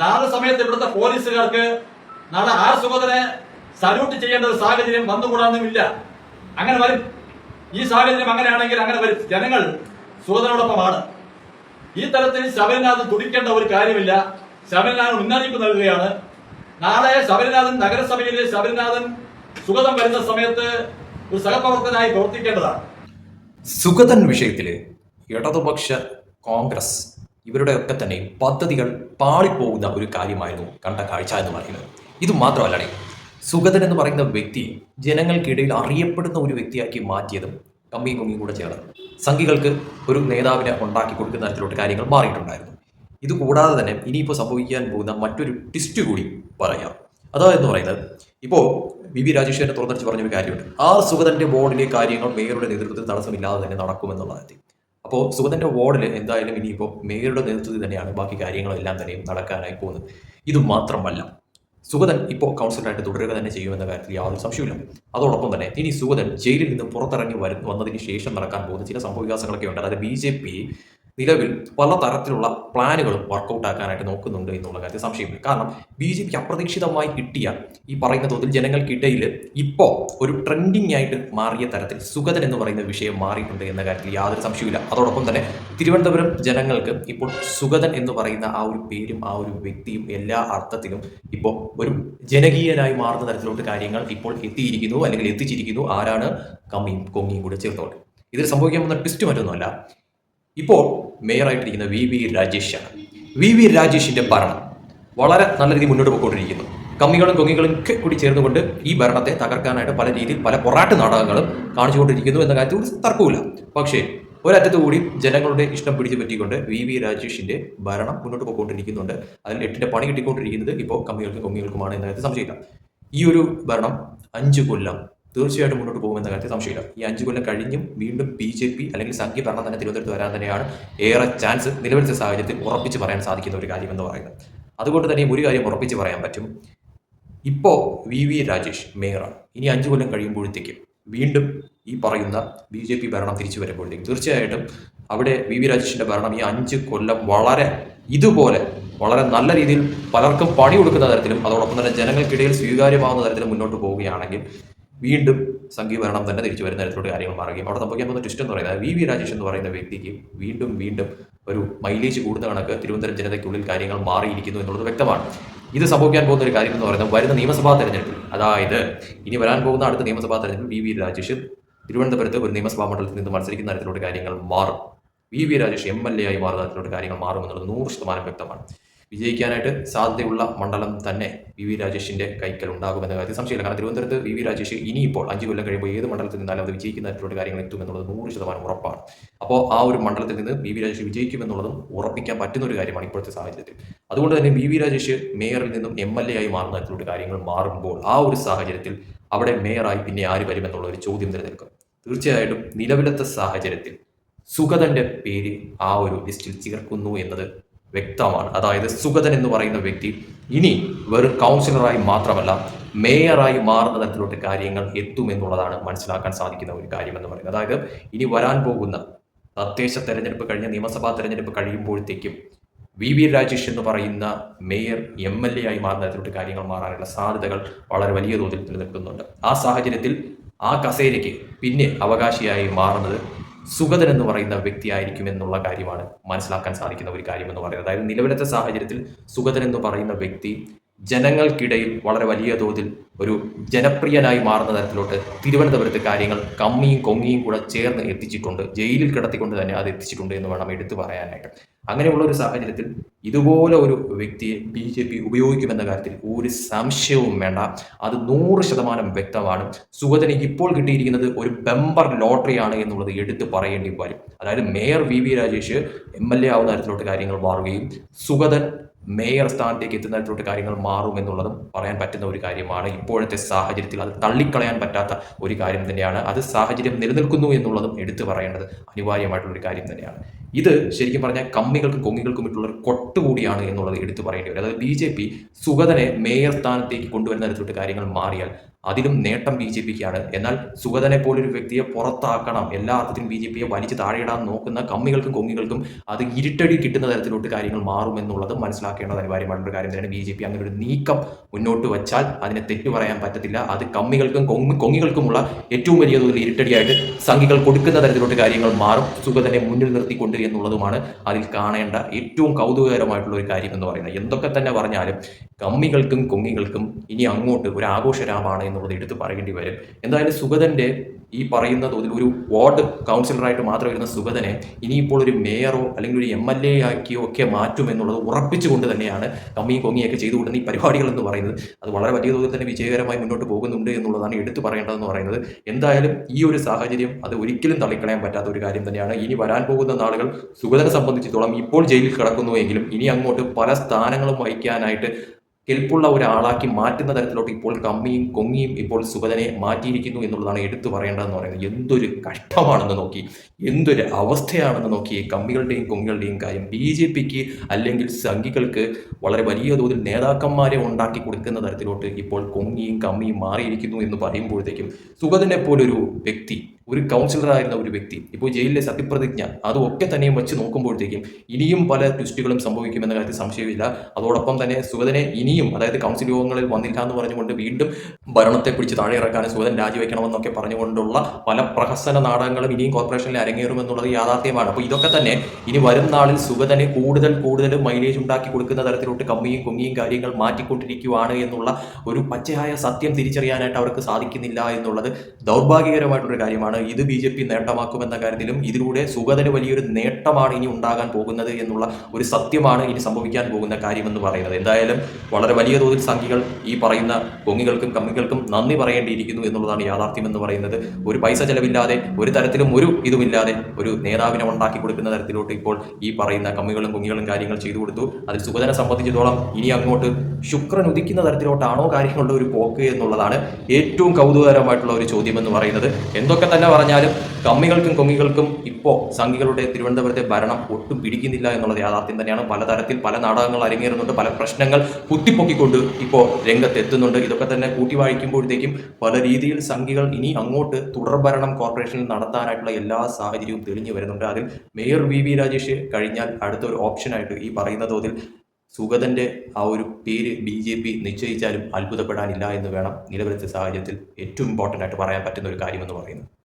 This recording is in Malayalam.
നാളെ സമയത്ത് ഇവിടുത്തെ പോലീസുകാർക്ക് നാളെ ആർ സുഗതനെ സല്യൂട്ട് ചെയ്യേണ്ട ഒരു സാഹചര്യം വന്നുകൂടാന്നുമില്ല. അങ്ങനെ വരും. ഈ സാഹചര്യം അങ്ങനെയാണെങ്കിൽ അങ്ങനെ വരും. ജനങ്ങൾ സുഗതനോടൊപ്പമാണ്. ഈ തരത്തിൽ ശബരിനാഥൻ തുടിക്കേണ്ട ഒരു കാര്യമില്ല. ശബരിനാഥൻ മുന്നറിയിപ്പ് നൽകുകയാണ്. നാളെ ശബരിനാഥൻ നഗരസഭയിലെ ശബരിനാഥൻ സുഗതം വരുന്ന സമയത്ത് ഒരു സഹപ്രവർത്തനായി പ്രവർത്തിക്കേണ്ടതാണ്. സുഗതൻ വിഷയത്തില് ഇടതുപക്ഷ കോൺഗ്രസ് ഇവരുടെയൊക്കെ തന്നെ പദ്ധതികൾ പാളിപ്പോകുന്ന ഒരു കാര്യമായിരുന്നു കണ്ട കാഴ്ച എന്ന് പറയുന്നത്. ഇത് മാത്രമല്ലേ, സുഗതൻ എന്ന് പറയുന്ന വ്യക്തി ജനങ്ങൾക്കിടയിൽ അറിയപ്പെടുന്ന ഒരു വ്യക്തിയാക്കി മാറ്റിയതും കമ്മിയും കുമ്മിയും കൂടെ ചേർന്ന് സംഘികൾക്ക് ഒരു നേതാവിനെ ഉണ്ടാക്കി കൊടുക്കുന്ന തരത്തിലോട്ട് കാര്യങ്ങൾ മാറിയിട്ടുണ്ടായിരുന്നു. ഇത് കൂടാതെ തന്നെ ഇനിയിപ്പോൾ സംഭവിക്കാൻ പോകുന്ന മറ്റൊരു ട്വിസ്റ്റ് കൂടി പറയാം. അതായെന്ന് പറയുന്നത്, ഇപ്പോൾ വി രാജേഷ് തുറന്നടിച്ച് പറഞ്ഞൊരു കാര്യമുണ്ട്. സുഗതന്റെ ബോർഡിലെ കാര്യങ്ങൾ മേയറുടെ നേതൃത്വത്തിൽ തടസ്സമില്ലാതെ തന്നെ നടക്കുമെന്നുള്ളത്. അപ്പോൾ സുഗതന്റെ വാർഡിൽ എന്തായാലും ഇനിയിപ്പോൾ മേയറുടെ നേതൃത്വത്തിൽ തന്നെയാണ് ബാക്കി കാര്യങ്ങളെല്ലാം തന്നെയും നടക്കാനായി പോകുന്നത്. ഇത് മാത്രമല്ല, സുഗതൻ ഇപ്പോൾ കൗൺസിലറായിട്ട് തുടരുക തന്നെ ചെയ്യുമെന്ന കാര്യത്തിൽ യാതൊരു സംശയമില്ല. അതോടൊപ്പം തന്നെ ഇനി സുഗതൻ ജയിലിൽ നിന്നും പുറത്തിറങ്ങി വന്നതിന് ശേഷം നടക്കാൻ പോകുന്ന ചില സംഭവവികാസങ്ങളൊക്കെ ഉണ്ട്. അതായത് BJP നിലവിൽ പല തരത്തിലുള്ള പ്ലാനുകളും വർക്കൗട്ട് ആക്കാനായിട്ട് നോക്കുന്നുണ്ട് എന്നുള്ള കാര്യത്തിൽ സംശയമില്ല. കാരണം BJP അപ്രതീക്ഷിതമായി കിട്ടിയ ഈ പറയുന്ന തോതിൽ ജനങ്ങൾക്കിടയിൽ ഇപ്പോൾ ഒരു ട്രെൻഡിങ് ആയിട്ട് മാറിയ തരത്തിൽ സുഗതൻ എന്ന് പറയുന്ന വിഷയം മാറിയിട്ടുണ്ട് എന്ന കാര്യത്തിൽ യാതൊരു സംശയമില്ല. അതോടൊപ്പം തന്നെ തിരുവനന്തപുരം ജനങ്ങൾക്ക് ഇപ്പോൾ സുഗതൻ എന്ന് പറയുന്ന ആ ഒരു പേരും ആ ഒരു വ്യക്തിയും എല്ലാ അർത്ഥത്തിലും ഇപ്പോൾ ഒരു ജനകീയനായി മാറുന്ന തരത്തിലോട്ട് കാര്യങ്ങൾ ഇപ്പോൾ എത്തിയിരിക്കുന്നു, അല്ലെങ്കിൽ എത്തിച്ചിരിക്കുന്നു. ആരാണ്? കമ്മിയും കൊങ്ങിയും കൂടെ ചേർത്തോണ്ട്. ഇതിൽ സംഭവിക്കാൻ പോകുന്ന ട്വിസ്റ്റ് മറ്റൊന്നുമല്ല, ഇപ്പോൾ മേയറായിട്ടിരിക്കുന്ന VV രാജേഷാണ്. VV രാജേഷിന്റെ ഭരണം വളരെ നല്ല രീതിയിൽ മുന്നോട്ട് പോയിക്കൊണ്ടിരിക്കുന്നു. കമ്മികളും കൊങ്ങികളും ഒക്കെ കൂടി ചേർന്നുകൊണ്ട് ഈ ഭരണത്തെ തകർക്കാനായിട്ട് പല രീതിയിൽ പല പൊറാട്ട് നാടകങ്ങളും കാണിച്ചുകൊണ്ടിരിക്കുന്നു എന്ന കാര്യത്തിൽ ഒരു തർക്കമില്ല. പക്ഷേ ഒരറ്റത്ത് കൂടി ജനങ്ങളുടെ ഇഷ്ടം പിടിച്ചു പറ്റിക്കൊണ്ട് VV രാജേഷിന്റെ ഭരണം മുന്നോട്ട് പോയിക്കൊണ്ടിരിക്കുന്നുണ്ട്. അതിൽ 8ന്റെ പണി കിട്ടിക്കൊണ്ടിരിക്കുന്നത് ഇപ്പോൾ കമ്മികൾക്കും കൊങ്ങികൾക്കുമാണ് എന്ന കാര്യത്തിൽ സംശയമില്ല. ഈ ഒരു ഭരണം 5 കൊല്ലം തീർച്ചയായിട്ടും മുന്നോട്ട് പോകുമെന്ന കാര്യത്തിൽ സംശയമില്ല. ഈ 5 കൊല്ലം കഴിഞ്ഞും വീണ്ടും BJP അല്ലെങ്കിൽ സംഘീയ ഭരണം തന്നെ തിരുവനന്തപുരത്ത് വരാൻ തന്നെയാണ് ഏറെ ചാൻസ് നിലവിലത്തെ സാഹചര്യത്തിൽ ഉറപ്പിച്ച് പറയാൻ സാധിക്കുന്ന ഒരു കാര്യം എന്ന് പറയുന്നത്. അതുകൊണ്ട് തന്നെ ഒരു കാര്യം ഉറപ്പിച്ച് പറയാൻ പറ്റും, ഇപ്പോൾ VV രാജേഷ് മേയറാണ്. ഇനി 5 കൊല്ലം കഴിയുമ്പോഴത്തേക്കും വീണ്ടും ഈ പറയുന്ന BJP ഭരണം തിരിച്ചു വരുമ്പോഴത്തേക്കും തീർച്ചയായിട്ടും അവിടെ VV രാജേഷിന്റെ ഭരണം ഈ 5 കൊല്ലം ഇതുപോലെ വളരെ നല്ല രീതിയിൽ പലർക്കും പണി കൊടുക്കുന്ന തരത്തിലും അതോടൊപ്പം തന്നെ ജനങ്ങൾക്കിടയിൽ സ്വീകാര്യമാവുന്ന തരത്തിലും മുന്നോട്ട് പോവുകയാണെങ്കിൽ വീണ്ടും സംഘീഭരണം തന്നെ തിരിച്ചു വരുന്ന തരത്തിലോട്ട് കാര്യങ്ങൾ മാറുകയും അവിടെ സംഭവിക്കാൻ പോകുന്ന ട്വിസ്റ്റ് എന്ന് പറയുന്നത് VV രാജേഷ് എന്ന് പറയുന്ന വ്യക്തിക്ക് വീണ്ടും ഒരു മൈലേജ് കൂടുന്ന കണക്ക് തിരുവനന്തപുരം ജനതയ്ക്കുള്ളിൽ കാര്യങ്ങൾ മാറിയിരിക്കുന്നു എന്നുള്ളത് വ്യക്തമാണ്. ഇത് സംഭവിക്കാൻ പോകുന്ന ഒരു കാര്യം എന്ന് പറയുന്നത് വരുന്ന നിയമസഭാ തെരഞ്ഞെടുപ്പിൽ, അതായത് ഇനി വരാൻ പോകുന്ന അടുത്ത നിയമസഭാ തെരഞ്ഞെടുപ്പിൽ VV രാജേഷ് തിരുവനന്തപുരത്ത് ഒരു നിയമസഭാ മണ്ഡലത്തിൽ നിന്ന് മത്സരിക്കുന്ന തരത്തിലോട്ട് കാര്യങ്ങൾ മാറും. VV രാജേഷ് MLA ആയി മാറുന്ന തരത്തിലോട്ട് കാര്യങ്ങൾ മാറുമെന്നുള്ളത് 100% വ്യക്തമാണ്. വിജയിക്കാനായിട്ട് സാധ്യതയുള്ള മണ്ഡലം തന്നെ VV രാജേഷിന്റെ കൈക്കൽ ഉണ്ടാകുമെന്ന കാര്യത്തിൽ സംശയമില്ല. കാരണം തിരുവനന്തപുരത്ത് VV രാജേഷ് ഇനിയിപ്പോൾ 5 കൊല്ലം കഴിയുമ്പോൾ ഏത് മണ്ഡലത്തിൽ നിന്നാലും അത് വിജയിക്കുന്ന തരത്തിലുള്ള കാര്യങ്ങൾ എത്തുമെന്നുള്ളത് 100% ഉറപ്പാണ്. അപ്പോൾ ആ ഒരു മണ്ഡലത്തിൽ നിന്ന് VV രാജേഷ് വിജയിക്കുമെന്നുള്ളതും ഉറപ്പിക്കാൻ പറ്റുന്ന ഒരു കാര്യമാണ് ഇപ്പോഴത്തെ സാഹചര്യത്തിൽ. അതുകൊണ്ട് തന്നെ VV രാജേഷ് മേയറിൽ നിന്നും MLA ആയി മാറുന്ന തരത്തിലുള്ള കാര്യങ്ങൾ മാറുമ്പോൾ ആ ഒരു സാഹചര്യത്തിൽ അവിടെ മേയറായി പിന്നെ ആര് വരുമെന്നുള്ള ഒരു ചോദ്യം നിലനിൽക്കും. തീർച്ചയായിട്ടും നിലവിലത്തെ സാഹചര്യത്തിൽ സുഗതന്റെ പേര് ആ ഒരു ലിസ്റ്റിൽ ചേർക്കുന്നു എന്നത് വ്യക്തമാണ്. അതായത് സുഗതൻ എന്ന് പറയുന്ന വ്യക്തി ഇനി വെറും കൗൺസിലറായി മാത്രമല്ല മേയറായി മാറുന്ന തരത്തിലോട്ട് കാര്യങ്ങൾ എത്തുമെന്നുള്ളതാണ് മനസ്സിലാക്കാൻ സാധിക്കുന്ന ഒരു കാര്യം എന്ന് പറയുന്നത്. അതായത് ഇനി വരാൻ പോകുന്ന തദ്ദേശ തെരഞ്ഞെടുപ്പ് കഴിഞ്ഞ നിയമസഭാ തെരഞ്ഞെടുപ്പ് കഴിയുമ്പോഴത്തേക്കും VV രാജേഷ് എന്ന് പറയുന്ന മേയർ MLA ആയി മാറുന്ന തരത്തിലോട്ട് കാര്യങ്ങൾ മാറാനുള്ള സാധ്യതകൾ വളരെ വലിയ തോതിൽ നിലനിൽക്കുന്നുണ്ട്. ആ സാഹചര്യത്തിൽ ആ കസേരയ്ക്ക് പിന്നെ അവകാശിയായി മാറുന്നത് സുഗതൻ എന്ന് പറയുന്ന വ്യക്തിയായിരിക്കും എന്നുള്ള കാര്യമാണ് മനസ്സിലാക്കാൻ സാധിക്കുന്ന ഒരു കാര്യം എന്ന് പറയുന്നത്. അതായത് നിലവിലത്തെ സാഹചര്യത്തിൽ സുഗതൻ എന്ന് പറയുന്ന വ്യക്തി ജനങ്ങൾക്കിടയിൽ വളരെ വലിയ തോതിൽ ഒരു ജനപ്രിയനായി മാറുന്ന തരത്തിലോട്ട് തിരുവനന്തപുരത്ത് കാര്യങ്ങൾ കമ്മിയും കൊങ്ങിയും കൂടെ ചേർന്ന് എത്തിച്ചിട്ടുണ്ട്. ജയിലിൽ കിടത്തിക്കൊണ്ട് തന്നെ അത് എത്തിച്ചിട്ടുണ്ട് എന്ന് വേണം എടുത്തു പറയാനായിട്ട്. അങ്ങനെയുള്ള ഒരു സാഹചര്യത്തിൽ ഇതുപോലെ ഒരു വ്യക്തിയെ BJP ഉപയോഗിക്കുമെന്ന കാര്യത്തിൽ ഒരു സംശയവും വേണ്ട. അത് 100% വ്യക്തമാണ്. സുഗതന് ഇപ്പോൾ കിട്ടിയിരിക്കുന്നത് ഒരു ബമ്പർ ലോട്ടറിയാണ് എന്നുള്ളത് എടുത്ത് പറയേണ്ടി വരും. അതായത് മേയർ VV രാജേഷ് MLA ആവുന്ന തരത്തിലോട്ട് കാര്യങ്ങൾ മാറുകയും സുഗതൻ മേയർ സ്ഥാനത്തേക്ക് എത്തുന്ന തരത്തിലോട്ട് കാര്യങ്ങൾ മാറുമെന്നുള്ളതും പറയാൻ പറ്റുന്ന ഒരു കാര്യമാണ്. ഇപ്പോഴത്തെ സാഹചര്യത്തിൽ അത് തള്ളിക്കളയാൻ പറ്റാത്ത ഒരു കാര്യം തന്നെയാണ്. അത് സാഹചര്യം നിലനിൽക്കുന്നു എന്നുള്ളതും എടുത്തു പറയേണ്ടത് അനിവാര്യമായിട്ടുള്ള ഒരു കാര്യം തന്നെയാണ്. ഇത് ശരിക്കും പറഞ്ഞാൽ കമ്മികൾക്കും കൊങ്ങികൾക്കും ഇട്ടുള്ള ഒരു കൊട്ടുകൂടിയാണ് എന്നുള്ളത് എടുത്തു പറയേണ്ടി വരും. അതായത് BJP സുഗതനെ മേയർ സ്ഥാനത്തേക്ക് കൊണ്ടുവരുന്ന തരത്തിലോട്ട് കാര്യങ്ങൾ മാറിയാൽ അതിലും നേട്ടം ബി ജെ പിക്കാണ്. എന്നാൽ സുഗതനെ പോലൊരു വ്യക്തിയെ പുറത്താക്കണം, എല്ലാ അർത്ഥത്തിലും ബി ജെ പിയെ വലിച്ചു താഴെയിടാൻ നോക്കുന്ന കമ്മികൾക്കും കൊങ്ങികൾക്കും അത് ഇരുട്ടടി കിട്ടുന്ന തരത്തിലോട്ട് കാര്യങ്ങൾ മാറുമെന്നുള്ളത് മനസ്സിലാക്കേണ്ടത് അനിവാര്യമായിട്ടുള്ള കാര്യം തന്നെയാണ്. ബി ജെ പി അങ്ങനെ ഒരു നീക്കം മുന്നോട്ട് വച്ചാൽ അതിനെ തെറ്റു പറയാൻ പറ്റത്തില്ല. അത് കമ്മികൾക്കും കൊങ്ങികൾക്കുമുള്ള ഏറ്റവും വലിയ തോതിൽ ഇരുട്ടടിയായിട്ട് സംഘികൾ കൊടുക്കുന്ന തരത്തിലോട്ട് കാര്യങ്ങൾ മാറും, സുഗതനെ മുന്നിൽ നിർത്തിക്കൊണ്ട് എന്നുള്ളതുമാണ് അതിൽ കാണേണ്ട ഏറ്റവും കൗതുകകരമായിട്ടുള്ള ഒരു കാര്യം എന്ന് പറയുന്നത്. എന്തൊക്കെ തന്നെ പറഞ്ഞാലും കമ്മികൾക്കും കൊങ്ങികൾക്കും ഇനി അങ്ങോട്ട് ഒരു ആഘോഷരാമാണ് എന്നുള്ളത് എടുത്ത് പറയേണ്ടി വരും. എന്തായാലും സുഗതന്റെ ഈ പറയുന്ന തോതിൽ ഒരു വാർഡ് കൗൺസിലറായിട്ട് മാത്രം വരുന്ന സുഗതനെ ഇനിയിപ്പോൾ ഒരു മേയറോ അല്ലെങ്കിൽ ഒരു MLA ആക്കിയോ ഒക്കെ മാറ്റുമെന്നുള്ളത് ഉറപ്പിച്ചുകൊണ്ട് തന്നെയാണ് കമ്മിയും കൊങ്ങിയൊക്കെ ചെയ്തു കൊടുക്കുന്ന ഈ പരിപാടികൾ എന്ന് പറയുന്നത്. അത് വളരെ വലിയ തോതിൽ തന്നെ വിജയകരമായി മുന്നോട്ട് പോകുന്നുണ്ട് എന്നുള്ളതാണ് എടുത്തു പറയേണ്ടതെന്ന് പറയുന്നത്. എന്തായാലും ഈ ഒരു സാഹചര്യം അത് ഒരിക്കലും തള്ളിക്കളയാൻ പറ്റാത്ത ഒരു കാര്യം തന്നെയാണ്. ഇനി വരാൻ പോകുന്ന നാളുകൾ സുഗതനെ സംബന്ധിച്ചിടത്തോളം ഇപ്പോൾ ജയിലിൽ കിടക്കുന്നുവെങ്കിലും ഇനി അങ്ങോട്ട് പല സ്ഥാനങ്ങളും വഹിക്കാനായിട്ട് കെൽപ്പുള്ള ഒരാളാക്കി മാറ്റുന്ന തരത്തിലോട്ട് ഇപ്പോൾ കമ്മിയും കൊങ്ങിയും ഇപ്പോൾ സുഗതനെ മാറ്റിയിരിക്കുന്നു എന്നുള്ളതാണ് എടുത്തു പറയേണ്ടതെന്ന് പറയുന്നത്. എന്തൊരു കഷ്ടമാണെന്ന് നോക്കി, എന്തൊരു അവസ്ഥയാണെന്ന് നോക്കി കമ്മികളുടെയും കൊങ്ങികളുടെയും കാര്യം. BJPക്ക് അല്ലെങ്കിൽ സംഘികൾക്ക് വളരെ വലിയ തോതിൽ നേതാക്കന്മാരെ ഉണ്ടാക്കി കൊടുക്കുന്ന തരത്തിലോട്ട് ഇപ്പോൾ കൊങ്ങിയും കമ്മിയും മാറിയിരിക്കുന്നു എന്ന് പറയുമ്പോഴത്തേക്കും സുഗതനെ പോലൊരു വ്യക്തി, ഒരു കൗൺസിലറായിരുന്ന ഒരു വ്യക്തി ഇപ്പോൾ ജയിലിലെ സത്യപ്രതിജ്ഞ അതുമൊക്കെ തന്നെയും വെച്ച് നോക്കുമ്പോഴത്തേക്കും ഇനിയും പല ട്വിസ്റ്റുകളും സംഭവിക്കുമെന്ന കാര്യത്തിൽ സംശയമില്ല. അതോടൊപ്പം തന്നെ സുഗതനെ ഇനിയും, അതായത് കൗൺസിൽ യോഗങ്ങളിൽ വന്നില്ല എന്ന് പറഞ്ഞുകൊണ്ട് വീണ്ടും ഭരണത്തെ പിടിച്ച് താഴെ ഇറക്കാനും സുഗതൻ രാജിവെക്കണമെന്നൊക്കെ പറഞ്ഞുകൊണ്ടുള്ള പല പ്രഹസന നാടകങ്ങളും ഇനിയും കോർപ്പറേഷനിൽ അരങ്ങേറുമെന്നുള്ളത് യാഥാർത്ഥ്യമാണ്. അപ്പോൾ ഇതൊക്കെ തന്നെ ഇനി വരും നാളിൽ സുഗതനെ കൂടുതൽ മൈലേജ് ഉണ്ടാക്കി കൊടുക്കുന്ന തരത്തിലോട്ട് കമ്മിയും കൊങ്ങിയും കാര്യങ്ങൾ മാറ്റിക്കൊണ്ടിരിക്കുകയാണ് എന്നുള്ള ഒരു പച്ചയായ സത്യം തിരിച്ചറിയാനായിട്ട് അവർക്ക് സാധിക്കുന്നില്ല എന്നുള്ളത് ദൗർഭാഗ്യകരമായിട്ടൊരു കാര്യമാണ്. ഇത് BJP നേട്ടമാക്കുമെന്ന കാര്യത്തിലും ഇതിലൂടെ സുഗതന് വലിയൊരു നേട്ടമാണ് ഇനി ഉണ്ടാകാൻ പോകുന്നത് എന്നുള്ള ഒരു സത്യമാണ് ഇനി സംഭവിക്കാൻ പോകുന്ന കാര്യമെന്ന് പറയുന്നത്. എന്തായാലും വളരെ വലിയ തോതിൽ സംഘികൾ ഈ പറയുന്ന കൊങ്ങികൾക്കും കമ്മികൾക്കും നന്ദി പറയേണ്ടിയിരിക്കുന്നു എന്നുള്ളതാണ് യാഥാർത്ഥ്യം എന്ന് പറയുന്നത്. ഒരു പൈസ ചെലവില്ലാതെ ഒരു തരത്തിലും ഒരു ഇതുമില്ലാതെ ഒരു നേതാവിനെ ഉണ്ടാക്കി കൊടുക്കുന്ന തരത്തിലോട്ട് ഇപ്പോൾ ഈ പറയുന്ന കമ്മികളും കൊങ്ങികളും കാര്യങ്ങൾ ചെയ്തു കൊടുത്തു. അതിൽ സുഗതനെ സംബന്ധിച്ചിടത്തോളം ഇനി അങ്ങോട്ട് ശുക്രൻ ഉദിക്കുന്ന തരത്തിലോട്ടാണോ കാര്യങ്ങളുടെ ഒരു പോക്ക് എന്നുള്ളതാണ് ഏറ്റവും കൗതുകകരമായിട്ടുള്ള ഒരു ചോദ്യം എന്ന് പറയുന്നത്. എന്തൊക്കെ തന്നെ പറഞ്ഞാലും കമ്മികൾക്കും കൊങ്ങികൾക്കും ഇപ്പോൾ സംഘികളുടെ തിരുവനന്തപുരത്തെ ഭരണം ഒട്ടും പിടിക്കുന്നില്ല എന്നുള്ളത് യാഥാർത്ഥ്യം തന്നെയാണ്. പലതരത്തിൽ പല നാടകങ്ങൾ അരങ്ങേറുന്നുണ്ട്, പല പ്രശ്നങ്ങൾ കുത്തിപ്പൊക്കിക്കൊണ്ട് ഇപ്പോൾ രംഗത്തെത്തുന്നുണ്ട്. ഇതൊക്കെ തന്നെ കൂട്ടി വായിക്കുമ്പോഴത്തേക്കും പല രീതിയിൽ സംഘികൾ ഇനി അങ്ങോട്ട് തുടർഭരണം കോർപ്പറേഷനിൽ നടത്താനായിട്ടുള്ള എല്ലാ സാഹചര്യവും തെളിഞ്ഞു വരുന്നുണ്ട്. അതിൽ മേയർ VV രാജേഷ് കഴിഞ്ഞാൽ അടുത്ത ഒരു ഓപ്ഷനായിട്ട് ഈ പറയുന്ന തോതിൽ സുഗതന്റെ ആ ഒരു പേര് BJP നിശ്ചയിച്ചാലും അത്ഭുതപ്പെടാനില്ല എന്ന് വേണം നിലവിലത്തെ സാഹചര്യത്തിൽ ഏറ്റവും ഇമ്പോർട്ടൻ്റ് ആയിട്ട് പറയാൻ പറ്റുന്ന ഒരു കാര്യമെന്ന് പറയുന്നത്.